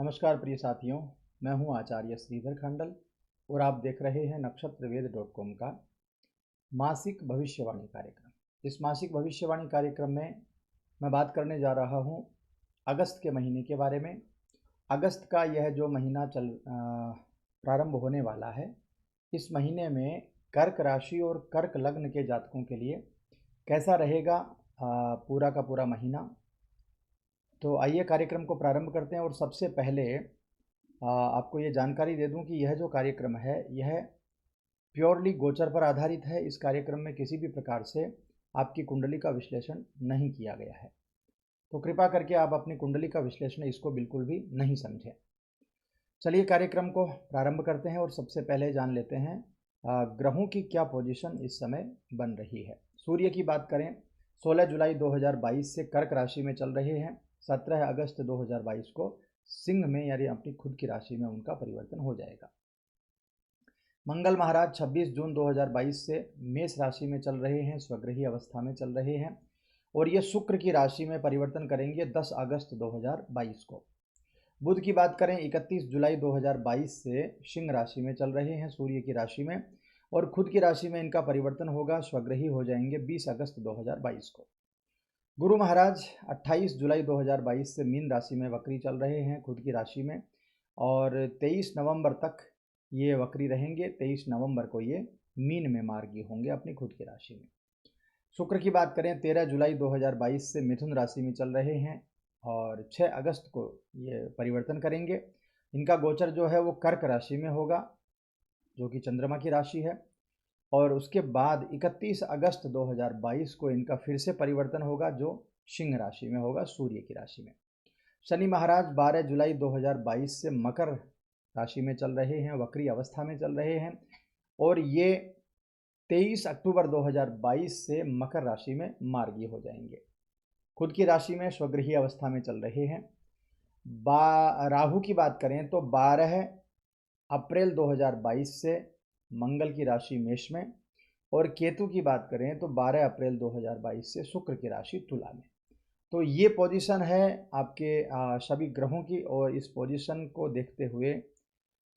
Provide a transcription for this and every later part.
नमस्कार प्रिय साथियों, मैं हूं आचार्य श्रीधर खंडल और आप देख रहे हैं नक्षत्रवेद.com का मासिक भविष्यवाणी कार्यक्रम। इस मासिक भविष्यवाणी कार्यक्रम में मैं बात करने जा रहा हूं अगस्त के महीने के बारे में। अगस्त का यह जो महीना प्रारंभ होने वाला है, इस महीने में कर्क राशि और कर्क लग्न के जातकों के लिए कैसा रहेगा पूरा का पूरा महीना। तो आइए कार्यक्रम को प्रारंभ करते हैं। और सबसे पहले आपको ये जानकारी दे दूं कि यह जो कार्यक्रम है यह प्योरली गोचर पर आधारित है। इस कार्यक्रम में किसी भी प्रकार से आपकी कुंडली का विश्लेषण नहीं किया गया है, तो कृपया करके आप अपनी कुंडली का विश्लेषण इसको बिल्कुल भी नहीं समझें। चलिए कार्यक्रम को प्रारंभ करते हैं और सबसे पहले जान लेते हैं ग्रहों की क्या पोजीशन इस समय बन रही है। सूर्य की बात करें, 16 जुलाई 2022 से कर्क राशि में चल रहे हैं। 17 अगस्त 2022 को सिंह में यानी अपनी खुद की राशि में उनका परिवर्तन हो जाएगा। मंगल महाराज 26 जून 2022 से मेष राशि में चल रहे हैं, स्वगृही अवस्था में चल रहे हैं और ये शुक्र की राशि में परिवर्तन करेंगे 10 अगस्त 2022 को। बुध की बात करें, 31 जुलाई 2022 से सिंह राशि में चल रहे हैं, सूर्य की राशि में, और खुद की राशि में इनका परिवर्तन होगा, स्वगृही हो जाएंगे 20 अगस्त 2022 को। गुरु महाराज 28 जुलाई 2022 से मीन राशि में वक्री चल रहे हैं खुद की राशि में, और 23 नवंबर तक ये वक्री रहेंगे। 23 नवंबर को ये मीन में मार्गी होंगे अपनी खुद की राशि में। शुक्र की बात करें, 13 जुलाई 2022 से मिथुन राशि में चल रहे हैं और 6 अगस्त को ये परिवर्तन करेंगे। इनका गोचर जो है वो कर्क राशि में होगा, जो कि चंद्रमा की राशि है, और उसके बाद 31 अगस्त 2022 को इनका फिर से परिवर्तन होगा, जो सिंह राशि में होगा, सूर्य की राशि में। शनि महाराज 12 जुलाई 2022 से मकर राशि में चल रहे हैं, वक्री अवस्था में चल रहे हैं, और ये 23 अक्टूबर 2022 से मकर राशि में मार्गी हो जाएंगे। खुद की राशि में स्वगृही अवस्था में चल रहे हैं। राहु की बात करें तो 12 अप्रैल 2022 से मंगल की राशि मेष में, और केतु की बात करें तो 12 अप्रैल 2022 से शुक्र की राशि तुला में। तो ये पोजीशन है आपके सभी ग्रहों की, और इस पोजीशन को देखते हुए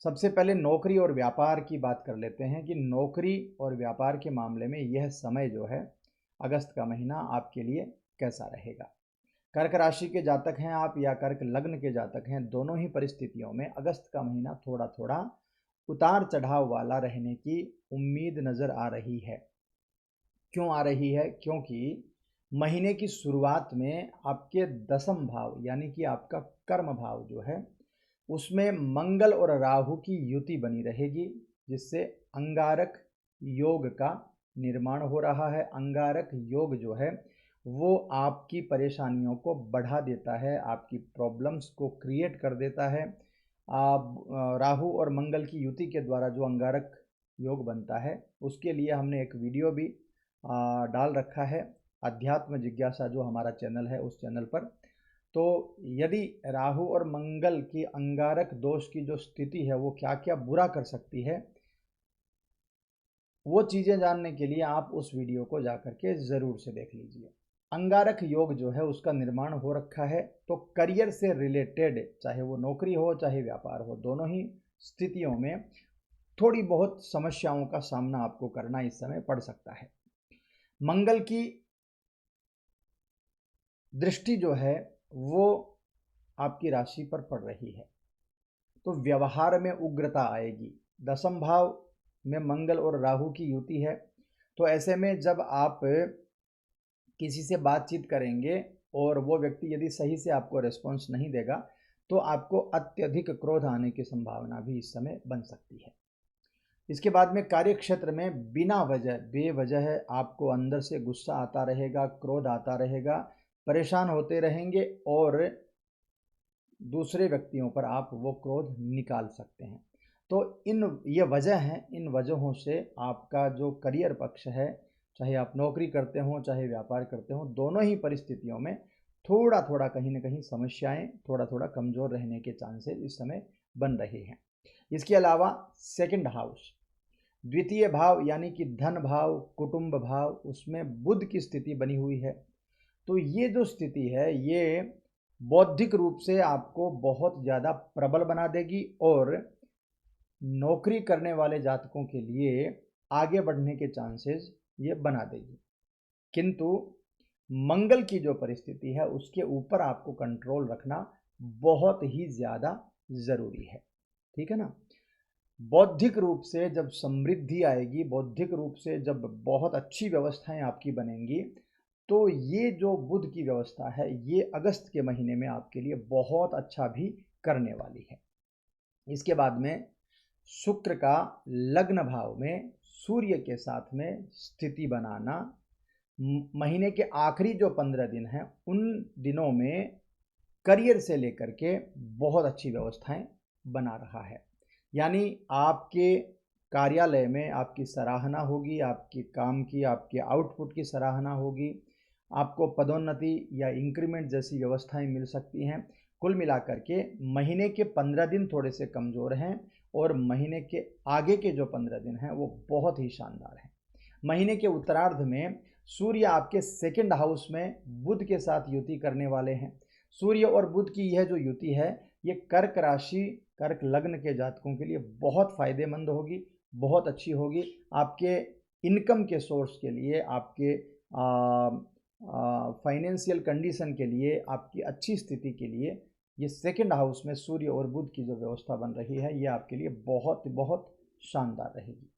सबसे पहले नौकरी और व्यापार की बात कर लेते हैं कि नौकरी और व्यापार के मामले में यह समय जो है अगस्त का महीना आपके लिए कैसा रहेगा। कर्क राशि के जातक हैं आप या कर्क लग्न के जातक हैं, दोनों ही परिस्थितियों में अगस्त का महीना थोड़ा थोड़ा उतार चढ़ाव वाला रहने की उम्मीद नज़र आ रही है। क्यों आ रही है? क्योंकि महीने की शुरुआत में आपके दशम भाव यानी कि आपका कर्म भाव जो है उसमें मंगल और राहु की युति बनी रहेगी, जिससे अंगारक योग का निर्माण हो रहा है। अंगारक योग जो है वो आपकी परेशानियों को बढ़ा देता है, आपकी प्रॉब्लम्स को क्रिएट कर देता है। आप राहु और मंगल की युति के द्वारा जो अंगारक योग बनता है उसके लिए हमने एक वीडियो भी डाल रखा है, अध्यात्म जिज्ञासा जो हमारा चैनल है उस चैनल पर। तो यदि राहु और मंगल की अंगारक दोष की जो स्थिति है वो क्या क्या बुरा कर सकती है, वो चीज़ें जानने के लिए आप उस वीडियो को जाकर के ज़रूर से देख लीजिए। अंगारक योग जो है उसका निर्माण हो रखा है, तो करियर से रिलेटेड चाहे वो नौकरी हो चाहे व्यापार हो, दोनों ही स्थितियों में थोड़ी बहुत समस्याओं का सामना आपको करना इस समय पड़ सकता है। मंगल की दृष्टि जो है वो आपकी राशि पर पड़ रही है, तो व्यवहार में उग्रता आएगी। दशम भाव में मंगल और राहु की युति है, तो ऐसे में जब आप किसी से बातचीत करेंगे और वो व्यक्ति यदि सही से आपको रिस्पॉन्स नहीं देगा तो आपको अत्यधिक क्रोध आने की संभावना भी इस समय बन सकती है। इसके बाद में कार्य क्षेत्र में बिना वजह बेवजह आपको अंदर से गुस्सा आता रहेगा, क्रोध आता रहेगा, परेशान होते रहेंगे और दूसरे व्यक्तियों पर आप वो क्रोध निकाल सकते हैं। तो ये वजह हैं, इन वजहों से आपका जो करियर पक्ष है, चाहे आप नौकरी करते हों चाहे व्यापार करते हों, दोनों ही परिस्थितियों में थोड़ा थोड़ा कहीं ना कहीं समस्याएं थोड़ा थोड़ा कमज़ोर रहने के चांसेस इस समय बन रहे हैं। इसके अलावा सेकंड हाउस, द्वितीय भाव यानी कि धन भाव, कुटुंब भाव, उसमें बुध की स्थिति बनी हुई है। तो ये जो स्थिति है ये बौद्धिक रूप से आपको बहुत ज़्यादा प्रबल बना देगी और नौकरी करने वाले जातकों के लिए आगे बढ़ने के चांसेस ये बना देगी। किंतु मंगल की जो परिस्थिति है उसके ऊपर आपको कंट्रोल रखना बहुत ही ज़्यादा ज़रूरी है, ठीक है ना। बौद्धिक रूप से जब समृद्धि आएगी, बौद्धिक रूप से जब बहुत अच्छी व्यवस्थाएं आपकी बनेंगी, तो ये जो बुध की व्यवस्था है ये अगस्त के महीने में आपके लिए बहुत अच्छा भी करने वाली है। इसके बाद में शुक्र का लग्न भाव में सूर्य के साथ में स्थिति बनाना महीने के आखिरी जो 15 दिन हैं उन दिनों में करियर से लेकर के बहुत अच्छी व्यवस्थाएं बना रहा है। यानी आपके कार्यालय में आपकी सराहना होगी, आपके काम की, आपके आउटपुट की सराहना होगी, आपको पदोन्नति या इंक्रीमेंट जैसी व्यवस्थाएं मिल सकती हैं। कुल मिलाकर के महीने के 15 दिन थोड़े से कमज़ोर हैं और महीने के आगे के जो 15 दिन हैं वो बहुत ही शानदार हैं। महीने के उत्तरार्ध में सूर्य आपके सेकंड हाउस में बुध के साथ युति करने वाले हैं। सूर्य और बुध की यह जो युति है ये कर्क राशि, कर्क लग्न के जातकों के लिए बहुत फायदेमंद होगी, बहुत अच्छी होगी। आपके इनकम के सोर्स के लिए, आपके फाइनेंशियल कंडीशन के लिए, आपकी अच्छी स्थिति के लिए ये सेकंड हाउस में सूर्य और बुध की जो व्यवस्था बन रही है ये आपके लिए बहुत बहुत शानदार रहेगी।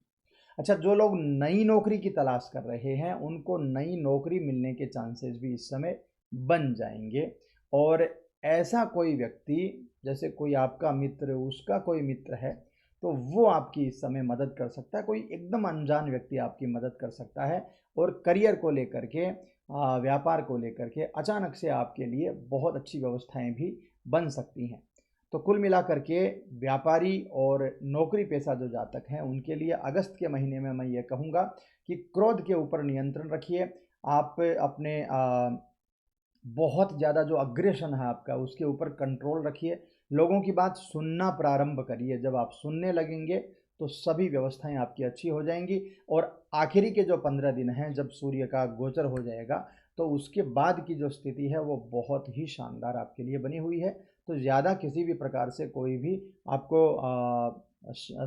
अच्छा, जो लोग नई नौकरी की तलाश कर रहे हैं उनको नई नौकरी मिलने के चांसेस भी इस समय बन जाएंगे। और ऐसा कोई व्यक्ति, जैसे कोई आपका मित्र, उसका कोई मित्र है, तो वो आपकी इस समय मदद कर सकता है। कोई एकदम अनजान व्यक्ति आपकी मदद कर सकता है और करियर को लेकर के, व्यापार को लेकर के अचानक से आपके लिए बहुत अच्छी व्यवस्थाएं भी बन सकती हैं। तो कुल मिलाकर के व्यापारी और नौकरी पेशा जो जातक हैं उनके लिए अगस्त के महीने में मैं ये कहूँगा कि क्रोध के ऊपर नियंत्रण रखिए। आप अपने बहुत ज़्यादा जो अग्रेशन है आपका उसके ऊपर कंट्रोल रखिए। लोगों की बात सुनना प्रारंभ करिए। जब आप सुनने लगेंगे तो सभी व्यवस्थाएं आपकी अच्छी हो जाएंगी। और आखिरी के जो 15 दिन हैं जब सूर्य का गोचर हो जाएगा तो उसके बाद की जो स्थिति है वो बहुत ही शानदार आपके लिए बनी हुई है। तो ज़्यादा किसी भी प्रकार से कोई भी आपको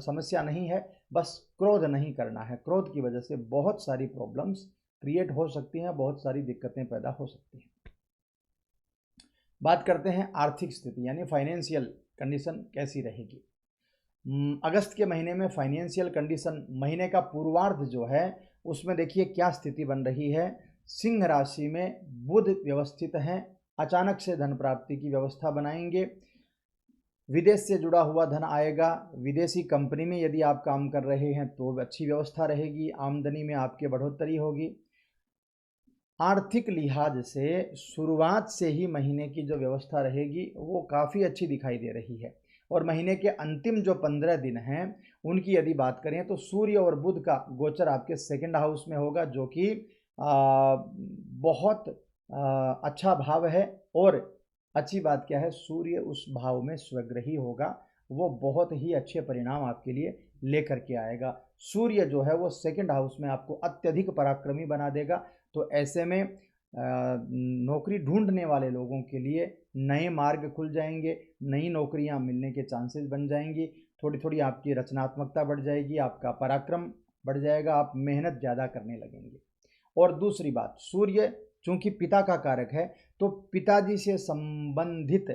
समस्या नहीं है। बस क्रोध नहीं करना है। क्रोध की वजह से बहुत सारी प्रॉब्लम्स क्रिएट हो सकती हैं, बहुत सारी दिक्कतें पैदा हो सकती हैं। बात करते हैं आर्थिक स्थिति यानी फाइनेंशियल कंडीशन कैसी रहेगी। अगस्त के महीने में फाइनेंशियल कंडीशन, महीने का पूर्वार्ध जो है उसमें देखिए क्या स्थिति बन रही है। सिंह राशि में बुध व्यवस्थित हैं, अचानक से धन प्राप्ति की व्यवस्था बनाएंगे। विदेश से जुड़ा हुआ धन आएगा। विदेशी कंपनी में यदि आप काम कर रहे हैं तो अच्छी व्यवस्था रहेगी, आमदनी में आपके बढ़ोतरी होगी। आर्थिक लिहाज से शुरुआत से ही महीने की जो व्यवस्था रहेगी वो काफ़ी अच्छी दिखाई दे रही है। और महीने के अंतिम जो 15 दिन हैं उनकी यदि बात करें तो सूर्य और बुध का गोचर आपके सेकंड हाउस में होगा, जो कि बहुत अच्छा भाव है। और अच्छी बात क्या है, सूर्य उस भाव में स्वग्रही होगा, वो बहुत ही अच्छे परिणाम आपके लिए लेकर के आएगा। सूर्य जो है वो सेकंड हाउस में आपको अत्यधिक पराक्रमी बना देगा। तो ऐसे में नौकरी ढूंढने वाले लोगों के लिए नए मार्ग खुल जाएंगे, नई नौकरियां मिलने के चांसेस बन जाएंगी। थोड़ी थोड़ी आपकी रचनात्मकता बढ़ जाएगी, आपका पराक्रम बढ़ जाएगा, आप मेहनत ज़्यादा करने लगेंगे। और दूसरी बात, सूर्य चूंकि पिता का कारक है तो पिताजी से संबंधित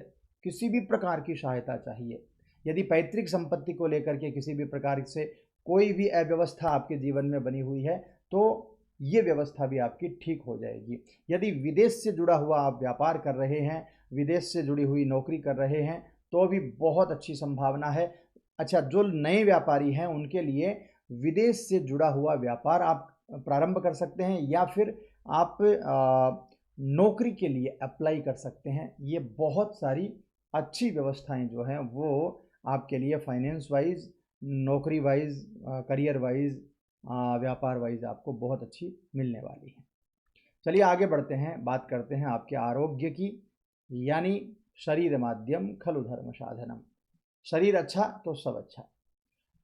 किसी भी प्रकार की सहायता चाहिए। यदि पैतृक संपत्ति को लेकर के किसी भी प्रकार से कोई भी अव्यवस्था आपके जीवन में बनी हुई है तो ये व्यवस्था भी आपकी ठीक हो जाएगी। यदि विदेश से जुड़ा हुआ आप व्यापार कर रहे हैं, विदेश से जुड़ी हुई नौकरी कर रहे हैं तो भी बहुत अच्छी संभावना है। अच्छा, जो नए व्यापारी हैं उनके लिए विदेश से जुड़ा हुआ व्यापार आप प्रारंभ कर सकते हैं या फिर आप नौकरी के लिए अप्लाई कर सकते हैं। ये बहुत सारी अच्छी व्यवस्थाएं जो हैं वो आपके लिए फाइनेंस वाइज, नौकरी वाइज, करियर वाइज, व्यापार वाइज आपको बहुत अच्छी मिलने वाली है। चलिए आगे बढ़ते हैं, बात करते हैं आपके आरोग्य की। यानी शरीर माध्यम खलु धर्म साधनम, शरीर अच्छा तो सब अच्छा।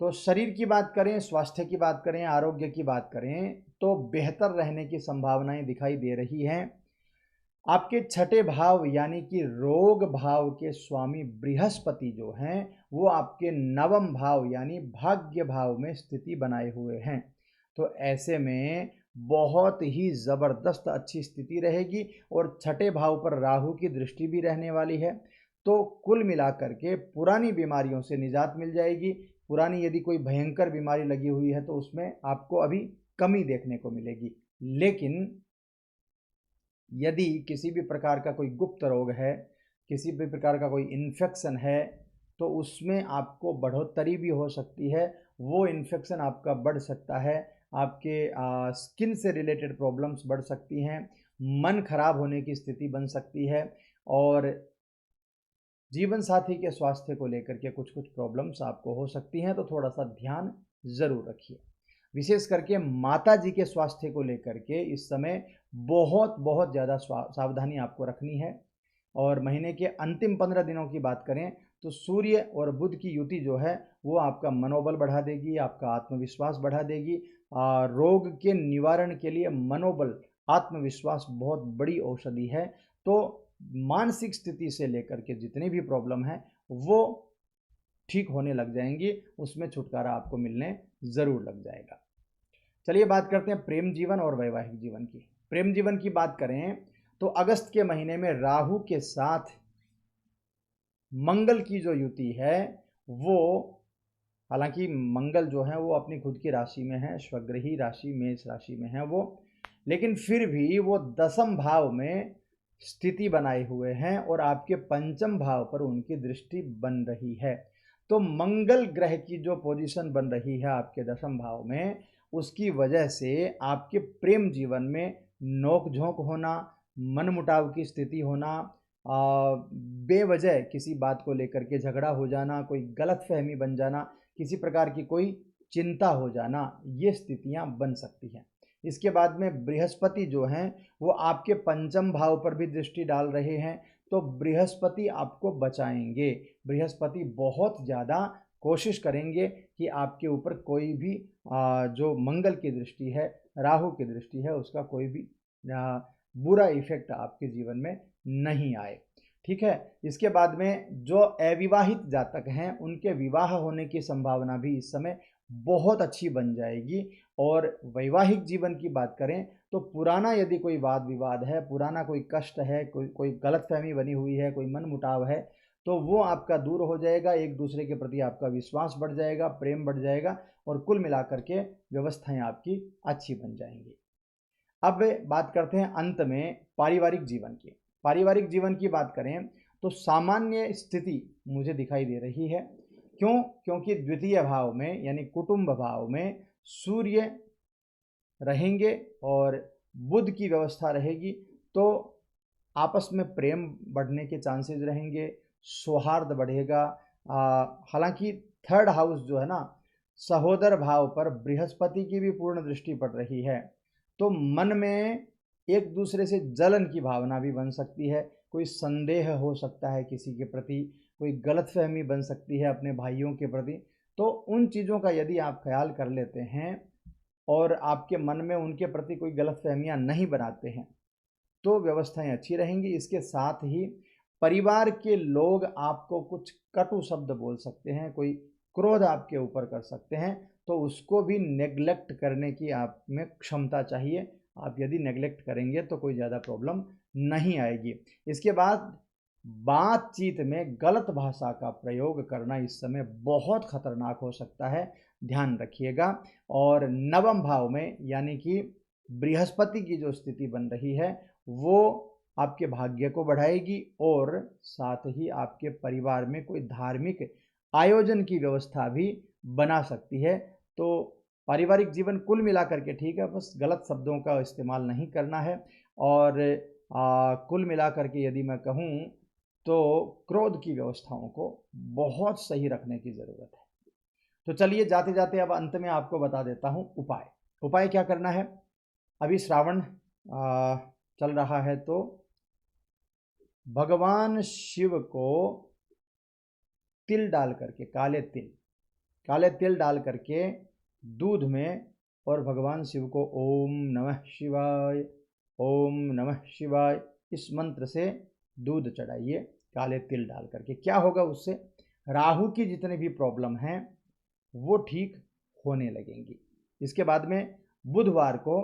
तो शरीर की बात करें, स्वास्थ्य की बात करें, आरोग्य की बात करें तो बेहतर रहने की संभावनाएं दिखाई दे रही हैं। आपके छठे भाव यानी कि रोग भाव के स्वामी बृहस्पति जो हैं वो आपके नवम भाव यानी भाग्य भाव में स्थिति बनाए हुए हैं। तो ऐसे में बहुत ही ज़बरदस्त अच्छी स्थिति रहेगी और छठे भाव पर राहु की दृष्टि भी रहने वाली है। तो कुल मिलाकर के पुरानी बीमारियों से निजात मिल जाएगी। पुरानी यदि कोई भयंकर बीमारी लगी हुई है तो उसमें आपको अभी कमी देखने को मिलेगी। लेकिन यदि किसी भी प्रकार का कोई गुप्त रोग है, किसी भी प्रकार का कोई इन्फेक्शन है, तो उसमें आपको बढ़ोतरी भी हो सकती है। वो इन्फेक्शन आपका बढ़ सकता है, आपके स्किन से रिलेटेड प्रॉब्लम्स बढ़ सकती हैं, मन खराब होने की स्थिति बन सकती है और जीवन साथी के स्वास्थ्य को लेकर के कुछ कुछ प्रॉब्लम्स आपको हो सकती हैं। तो थोड़ा सा ध्यान ज़रूर रखिए। विशेष करके माता जी के स्वास्थ्य को लेकर के इस समय बहुत बहुत ज़्यादा सावधानी आपको रखनी है। और महीने के अंतिम 15 दिनों की बात करें तो सूर्य और बुध की युति जो है वो आपका मनोबल बढ़ा देगी, आपका आत्मविश्वास बढ़ा देगी। रोग के निवारण के लिए मनोबल, आत्मविश्वास बहुत बड़ी औषधि है। तो मानसिक स्थिति से लेकर के जितनी भी प्रॉब्लम है वो ठीक होने लग जाएंगी, उसमें छुटकारा आपको मिलने ज़रूर लग जाएगा। चलिए बात करते हैं प्रेम जीवन और वैवाहिक जीवन की। प्रेम जीवन की बात करें तो अगस्त के महीने में राहु के साथ मंगल की जो युति है वो, हालांकि मंगल जो है वो अपनी खुद की राशि में है, स्वग्रही राशि मेष राशि में है वो, लेकिन फिर भी वो दसम भाव में स्थिति बनाए हुए हैं और आपके पंचम भाव पर उनकी दृष्टि बन रही है। तो मंगल ग्रह की जो पोजीशन बन रही है आपके दसम भाव में, उसकी वजह से आपके प्रेम जीवन में नोक झोंक होना, मनमुटाव की स्थिति होना, बेवजह किसी बात को लेकर के झगड़ा हो जाना, कोई गलत फहमी बन जाना, किसी प्रकार की कोई चिंता हो जाना, ये स्थितियां बन सकती हैं। इसके बाद में बृहस्पति जो हैं वो आपके पंचम भाव पर भी दृष्टि डाल रहे हैं। तो बृहस्पति आपको बचाएंगे, बृहस्पति बहुत ज़्यादा कोशिश करेंगे कि आपके ऊपर कोई भी जो मंगल की दृष्टि है, राहु की दृष्टि है, उसका कोई भी बुरा इफेक्ट आपके जीवन में नहीं आए। ठीक है। इसके बाद में जो अविवाहित जातक हैं उनके विवाह होने की संभावना भी इस समय बहुत अच्छी बन जाएगी। और वैवाहिक जीवन की बात करें तो पुराना यदि कोई वाद विवाद है, पुराना कोई कष्ट है, कोई गलतफहमी बनी हुई है, कोई मनमुटाव है, तो वो आपका दूर हो जाएगा। एक दूसरे के प्रति आपका विश्वास बढ़ जाएगा, प्रेम बढ़ जाएगा और कुल मिलाकर के व्यवस्थाएं आपकी अच्छी बन जाएंगी। अब बात करते हैं अंत में पारिवारिक जीवन की। पारिवारिक जीवन की बात करें तो सामान्य स्थिति मुझे दिखाई दे रही है। क्यों? क्योंकि द्वितीय भाव में यानी कुटुंब भाव में सूर्य रहेंगे और बुध की व्यवस्था रहेगी। तो आपस में प्रेम बढ़ने के चांसेस रहेंगे, सौहार्द बढ़ेगा। हालांकि थर्ड हाउस जो है ना, सहोदर भाव पर बृहस्पति की भी पूर्ण दृष्टि पड़ रही है। तो मन में एक दूसरे से जलन की भावना भी बन सकती है, कोई संदेह हो सकता है किसी के प्रति, कोई गलतफहमी बन सकती है अपने भाइयों के प्रति। तो उन चीज़ों का यदि आप ख्याल कर लेते हैं और आपके मन में उनके प्रति कोई गलतफहमियां नहीं बनाते हैं तो व्यवस्थाएं अच्छी रहेंगी। इसके साथ ही परिवार के लोग आपको कुछ कटु शब्द बोल सकते हैं, कोई क्रोध आपके ऊपर कर सकते हैं, तो उसको भी नेग्लेक्ट करने की आप में क्षमता चाहिए। आप यदि नेग्लेक्ट करेंगे तो कोई ज़्यादा प्रॉब्लम नहीं आएगी। इसके बाद बातचीत में गलत भाषा का प्रयोग करना इस समय बहुत खतरनाक हो सकता है, ध्यान रखिएगा। और नवम भाव में यानी कि बृहस्पति की जो स्थिति बन रही है वो आपके भाग्य को बढ़ाएगी और साथ ही आपके परिवार में कोई धार्मिक आयोजन की व्यवस्था भी बना सकती है। तो पारिवारिक जीवन कुल मिलाकर के ठीक है, बस गलत शब्दों का इस्तेमाल नहीं करना है। और कुल मिलाकर के यदि मैं कहूँ तो क्रोध की व्यवस्थाओं को बहुत सही रखने की ज़रूरत है। तो चलिए जाते जाते अब अंत में आपको बता देता हूँ उपाय। उपाय क्या करना है? अभी श्रावण चल रहा है तो भगवान शिव को तिल डाल करके, काले तिल डाल करके दूध में, और भगवान शिव को ओम नमः शिवाय, ओम नमः शिवाय इस मंत्र से दूध चढ़ाइए काले तिल डाल करके। क्या होगा उससे? राहु की जितने भी प्रॉब्लम हैं वो ठीक होने लगेंगी। इसके बाद में बुधवार को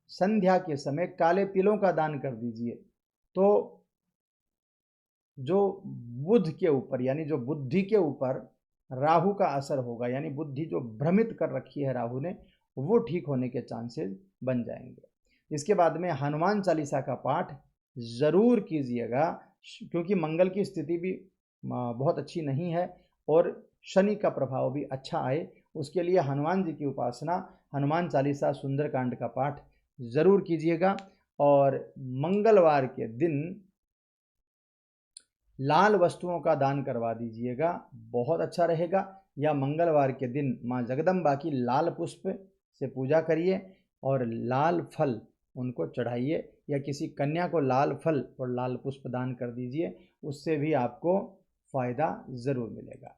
संध्या के समय काले तिलों का दान कर दीजिए, तो जो बुध के ऊपर यानी जो बुद्धि के ऊपर राहु का असर होगा, यानी बुद्धि जो भ्रमित कर रखी है राहु ने, वो ठीक होने के चांसेस बन जाएंगे। इसके बाद में हनुमान चालीसा का पाठ ज़रूर कीजिएगा, क्योंकि मंगल की स्थिति भी बहुत अच्छी नहीं है और शनि का प्रभाव भी अच्छा आए, उसके लिए हनुमान जी की उपासना, हनुमान चालीसा, सुंदरकांड का पाठ ज़रूर कीजिएगा। और मंगलवार के दिन लाल वस्तुओं का दान करवा दीजिएगा, बहुत अच्छा रहेगा। या मंगलवार के दिन माँ जगदम्बा की लाल पुष्प से पूजा करिए और लाल फल उनको चढ़ाइए, या किसी कन्या को लाल फल और लाल पुष्प दान कर दीजिए, उससे भी आपको फ़ायदा ज़रूर मिलेगा।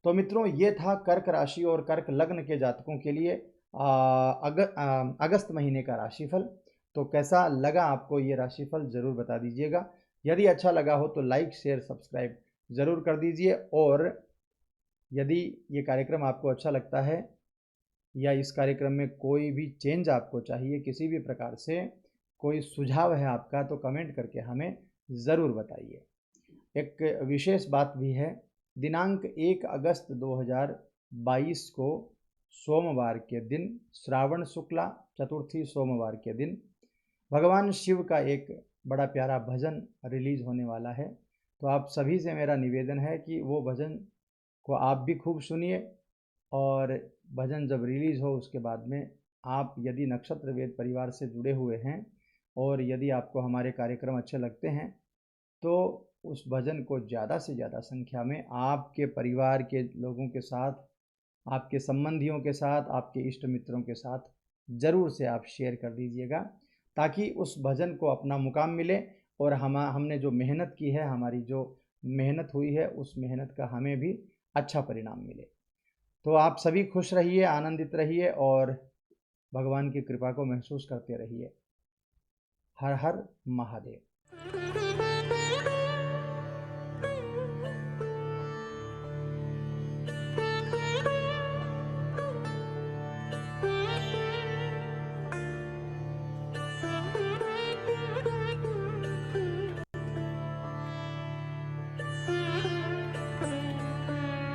तो मित्रों, ये था कर्क राशि और कर्क लग्न के जातकों के लिए अगस्त महीने का राशिफल। तो कैसा लगा आपको ये राशिफल ज़रूर बता दीजिएगा। यदि अच्छा लगा हो तो लाइक, शेयर, सब्सक्राइब ज़रूर कर दीजिए। और यदि ये कार्यक्रम आपको अच्छा लगता है या इस कार्यक्रम में कोई भी चेंज आपको चाहिए, किसी भी प्रकार से कोई सुझाव है आपका, तो कमेंट करके हमें ज़रूर बताइए। एक विशेष बात भी है, दिनांक 1 अगस्त 2022 को सोमवार के दिन, श्रावण शुक्ला चतुर्थी सोमवार के दिन, भगवान शिव का एक बड़ा प्यारा भजन रिलीज़ होने वाला है। तो आप सभी से मेरा निवेदन है कि वो भजन को आप भी खूब सुनिए, और भजन जब रिलीज़ हो उसके बाद में आप यदि नक्षत्र वेद परिवार से जुड़े हुए हैं और यदि आपको हमारे कार्यक्रम अच्छे लगते हैं, तो उस भजन को ज़्यादा से ज़्यादा संख्या में आपके परिवार के लोगों के साथ, आपके संबंधियों के साथ, आपके इष्ट मित्रों के साथ ज़रूर से आप शेयर कर दीजिएगा, ताकि उस भजन को अपना मुकाम मिले और हमने जो मेहनत की है, हमारी जो मेहनत हुई है, उस मेहनत का हमें भी अच्छा परिणाम मिले। तो आप सभी खुश रहिए, आनंदित रहिए और भगवान की कृपा को महसूस करते रहिए। हर हर महादेव।